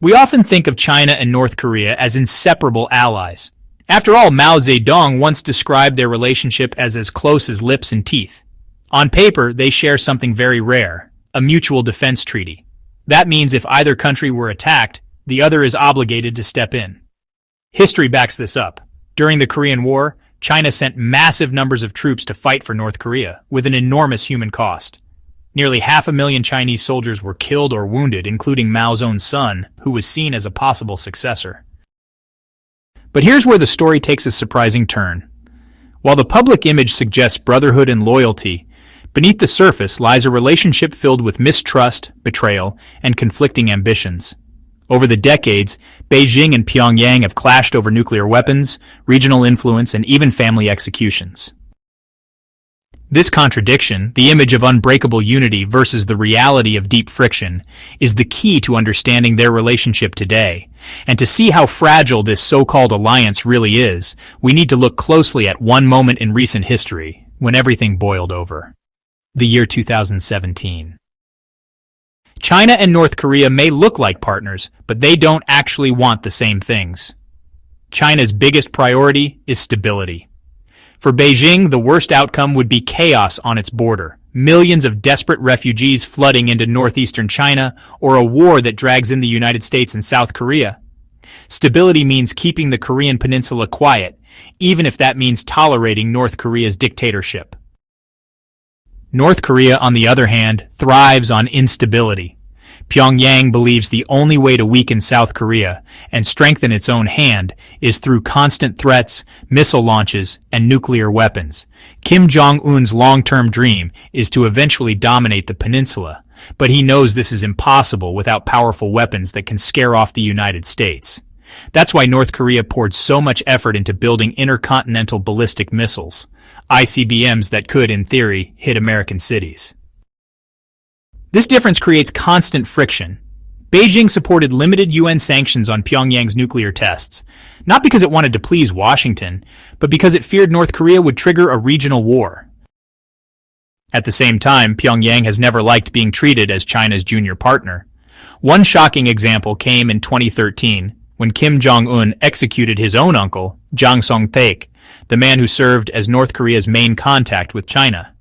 We often think of China and North Korea as inseparable allies. After all, Mao Zedong once described their relationship as close as lips and teeth. On paper, they share something very rare, a mutual defense treaty. That means if either country were attacked, the other is obligated to step in. History backs this up. During the Korean War, China sent massive numbers of troops to fight for North Korea, with an enormous human cost. Nearly 500,000 Chinese soldiers were killed or wounded, including Mao's own son, who was seen as a possible successor. But here's where the story takes a surprising turn. While the public image suggests brotherhood and loyalty, beneath the surface lies a relationship filled with mistrust, betrayal, and conflicting ambitions. Over the decades, Beijing and Pyongyang have clashed over nuclear weapons, regional influence, and even family executions. This contradiction, the image of unbreakable unity versus the reality of deep friction, is the key to understanding their relationship today. And to see how fragile this so-called alliance really is, we need to look closely at one moment in recent history, when everything boiled over. The year 2017. China and North Korea may look like partners, but they don't actually want the same things. China's biggest priority is stability. For Beijing, the worst outcome would be chaos on its border, millions of desperate refugees flooding into northeastern China, or a war that drags in the United States and South Korea. Stability means keeping the Korean peninsula quiet, even if that means tolerating North Korea's dictatorship. North Korea, on the other hand, thrives on instability. Pyongyang believes the only way to weaken South Korea and strengthen its own hand is through constant threats, missile launches, and nuclear weapons. Kim Jong-un's long-term dream is to eventually dominate the peninsula, but he knows this is impossible without powerful weapons that can scare off the United States. That's why North Korea poured so much effort into building intercontinental ballistic missiles, ICBMs that could, in theory, hit American cities. This difference creates constant friction. Beijing supported limited UN sanctions on Pyongyang's nuclear tests, not because it wanted to please Washington, but because it feared North Korea would trigger a regional war. At the same time, Pyongyang has never liked being treated as China's junior partner. One shocking example came in 2013, when Kim Jong-un executed his own uncle, Song-thaek, the man who served as North Korea's main contact with China.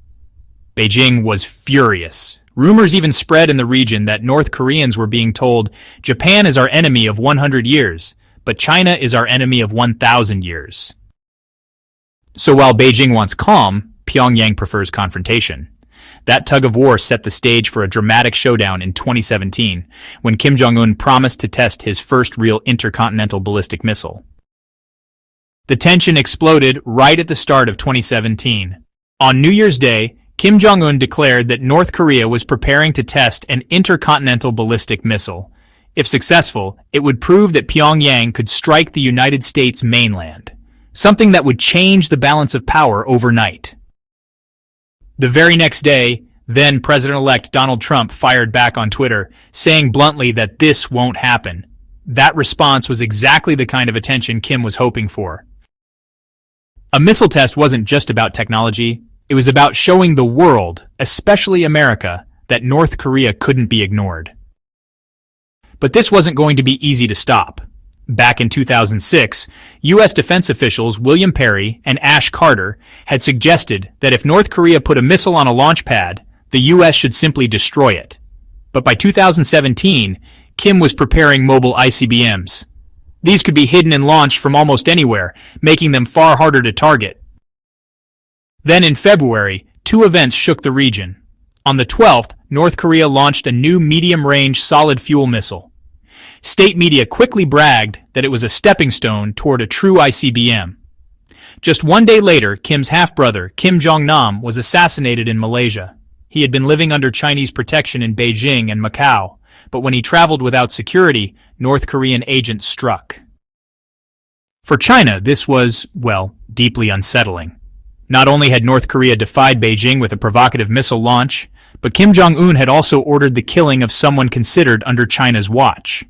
Beijing was furious. Rumors even spread in the region that North Koreans were being told, Japan is our enemy of 100 years, but China is our enemy of 1,000 years. So while Beijing wants calm, Pyongyang prefers confrontation. That tug of war set the stage for a dramatic showdown in 2017, when Kim Jong-un promised to test his first real intercontinental ballistic missile. The tension exploded right at the start of 2017. On New Year's Day, Kim Jong-un declared that North Korea was preparing to test an intercontinental ballistic missile. If successful, it would prove that Pyongyang could strike the United States mainland, something that would change the balance of power overnight. The very next day, then President-elect Donald Trump fired back on Twitter, saying bluntly that this won't happen. That response was exactly the kind of attention Kim was hoping for. A missile test wasn't just about technology. It was about showing the world, especially America, that North Korea couldn't be ignored. But this wasn't going to be easy to stop. Back in 2006, U.S. defense officials William Perry and Ash Carter had suggested that if North Korea put a missile on a launch pad, the U.S. should simply destroy it. But by 2017, Kim was preparing mobile ICBMs. These could be hidden and launched from almost anywhere, making them far harder to target. Then in February, two events shook the region. On the 12th, North Korea launched a new medium-range solid-fuel missile. State media quickly bragged that it was a stepping stone toward a true ICBM. Just one day later, Kim's half-brother, Kim Jong-nam, was assassinated in Malaysia. He had been living under Chinese protection in Beijing and Macau, but when he traveled without security, North Korean agents struck. For China, this was, well, deeply unsettling. Not only had North Korea defied Beijing with a provocative missile launch, but Kim Jong-un had also ordered the killing of someone considered under China's watch.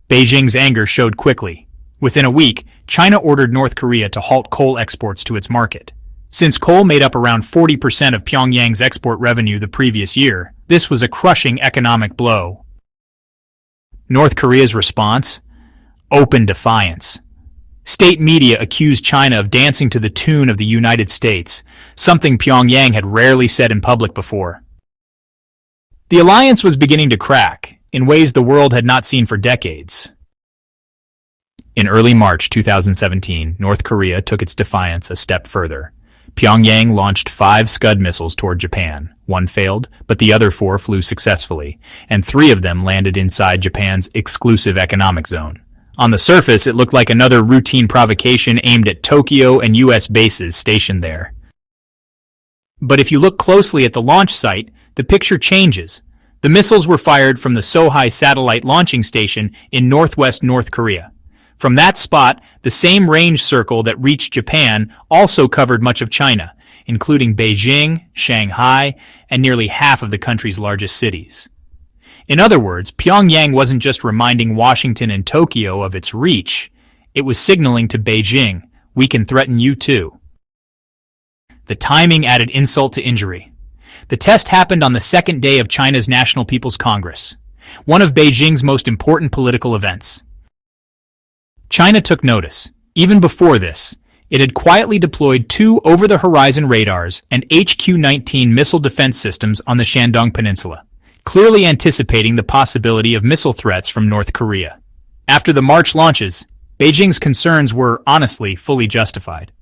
Beijing's anger showed quickly. Within a week, China ordered North Korea to halt coal exports to its market. Since coal made up around 40% of Pyongyang's export revenue the previous year, this was a crushing economic blow. North Korea's response? Open defiance. State media accused China of dancing to the tune of the United States, something Pyongyang had rarely said in public before. The alliance was beginning to crack, in ways the world had not seen for decades. In early March 2017, North Korea took its defiance a step further. Pyongyang launched 5 Scud missiles toward Japan. 1 failed, but the other 4 flew successfully, and 3 of them landed inside Japan's exclusive economic zone. On the surface, it looked like another routine provocation aimed at Tokyo and U.S. bases stationed there. But if you look closely at the launch site, the picture changes. The missiles were fired from the Sohae satellite launching station in northwest North Korea. From that spot, the same range circle that reached Japan also covered much of China, including Beijing, Shanghai, and nearly half of the country's largest cities. In other words, Pyongyang wasn't just reminding Washington and Tokyo of its reach, it was signaling to Beijing, we can threaten you too. The timing added insult to injury. The test happened on the second day of China's National People's Congress, one of Beijing's most important political events. China took notice. Even before this, it had quietly deployed 2 over-the-horizon radars and HQ-19 missile defense systems on the Shandong Peninsula, clearly anticipating the possibility of missile threats from North Korea. After the March launches, Beijing's concerns were, honestly, fully justified.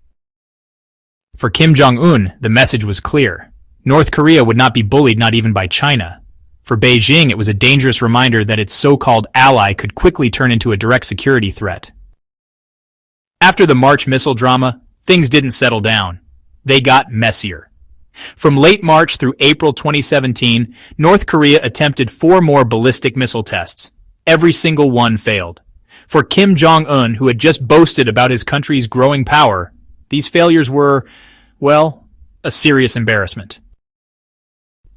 For Kim Jong-un, the message was clear. North Korea would not be bullied, not even by China. For Beijing, it was a dangerous reminder that its so-called ally could quickly turn into a direct security threat. After the March missile drama, things didn't settle down. They got messier. From late March through April 2017, North Korea attempted 4 more ballistic missile tests. Every single one failed. For Kim Jong-un, who had just boasted about his country's growing power, these failures were, well, a serious embarrassment.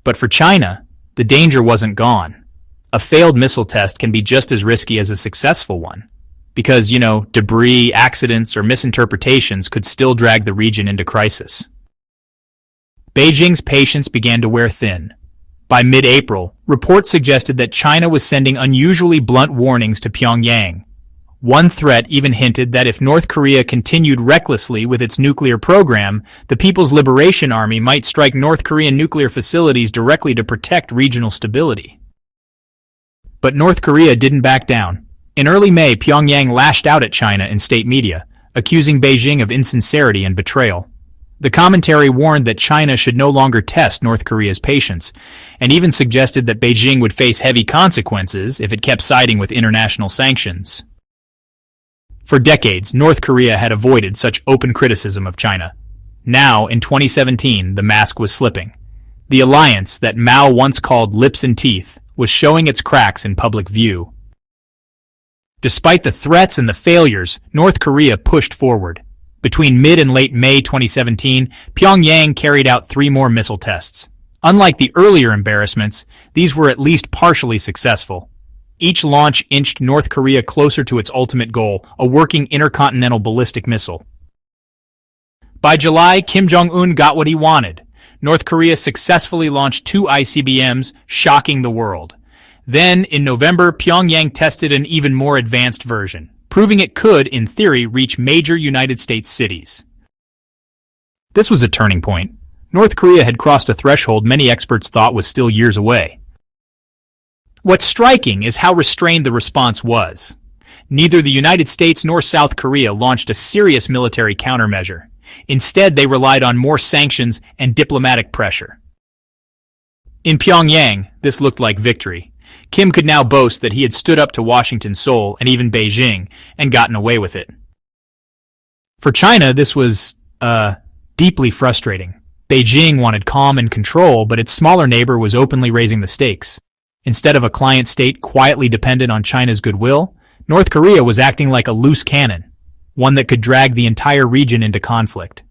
But for China, the danger wasn't gone. A failed missile test can be just as risky as a successful one. Because, debris, accidents, or misinterpretations could still drag the region into crisis. Beijing's patience began to wear thin. By mid-April, reports suggested that China was sending unusually blunt warnings to Pyongyang. One threat even hinted that if North Korea continued recklessly with its nuclear program, the People's Liberation Army might strike North Korean nuclear facilities directly to protect regional stability. But North Korea didn't back down. In early May, Pyongyang lashed out at China in state media, accusing Beijing of insincerity and betrayal. The commentary warned that China should no longer test North Korea's patience, and even suggested that Beijing would face heavy consequences if it kept siding with international sanctions. For decades, North Korea had avoided such open criticism of China. Now, in 2017, the mask was slipping. The alliance that Mao once called lips and teeth was showing its cracks in public view. Despite the threats and the failures, North Korea pushed forward. Between mid and late May 2017, Pyongyang carried out 3 more missile tests. Unlike the earlier embarrassments, these were at least partially successful. Each launch inched North Korea closer to its ultimate goal, a working intercontinental ballistic missile. By July, Kim Jong-un got what he wanted. North Korea successfully launched 2 ICBMs, shocking the world. Then, in November, Pyongyang tested an even more advanced version, proving it could, in theory, reach major United States cities. This was a turning point. North Korea had crossed a threshold many experts thought was still years away. What's striking is how restrained the response was. Neither the United States nor South Korea launched a serious military countermeasure. Instead, they relied on more sanctions and diplomatic pressure. In Pyongyang, this looked like victory. Kim could now boast that he had stood up to Washington, Seoul, and even Beijing, and gotten away with it. For China, this was, deeply frustrating. Beijing wanted calm and control, but its smaller neighbor was openly raising the stakes. Instead of a client state quietly dependent on China's goodwill, North Korea was acting like a loose cannon, one that could drag the entire region into conflict.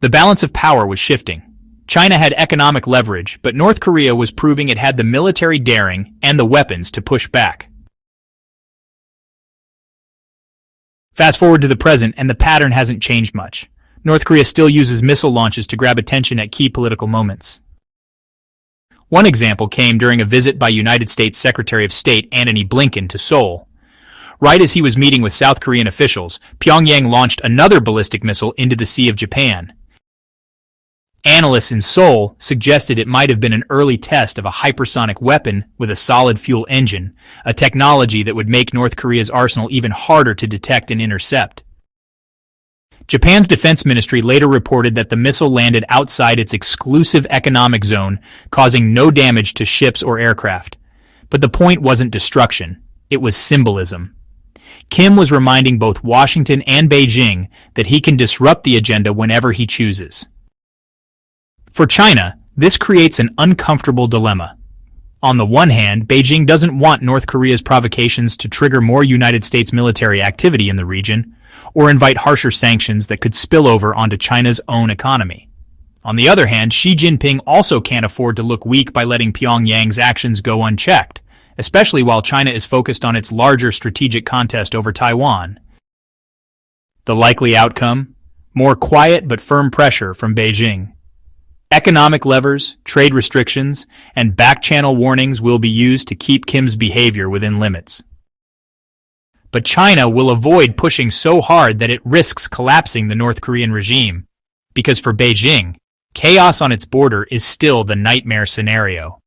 The balance of power was shifting. China had economic leverage, but North Korea was proving it had the military daring and the weapons to push back. Fast forward to the present, and the pattern hasn't changed much. North Korea still uses missile launches to grab attention at key political moments. One example came during a visit by United States Secretary of State Antony Blinken to Seoul. Right as he was meeting with South Korean officials, Pyongyang launched another ballistic missile into the Sea of Japan. Analysts in Seoul suggested it might have been an early test of a hypersonic weapon with a solid fuel engine, a technology that would make North Korea's arsenal even harder to detect and intercept. Japan's defense ministry later reported that the missile landed outside its exclusive economic zone, causing no damage to ships or aircraft. But the point wasn't destruction, it was symbolism. Kim was reminding both Washington and Beijing that he can disrupt the agenda whenever he chooses. For China, this creates an uncomfortable dilemma. On the one hand, Beijing doesn't want North Korea's provocations to trigger more United States military activity in the region, or invite harsher sanctions that could spill over onto China's own economy. On the other hand, Xi Jinping also can't afford to look weak by letting Pyongyang's actions go unchecked, especially while China is focused on its larger strategic contest over Taiwan. The likely outcome? More quiet but firm pressure from Beijing. Economic levers, trade restrictions, and back-channel warnings will be used to keep Kim's behavior within limits. But China will avoid pushing so hard that it risks collapsing the North Korean regime, because for Beijing, chaos on its border is still the nightmare scenario.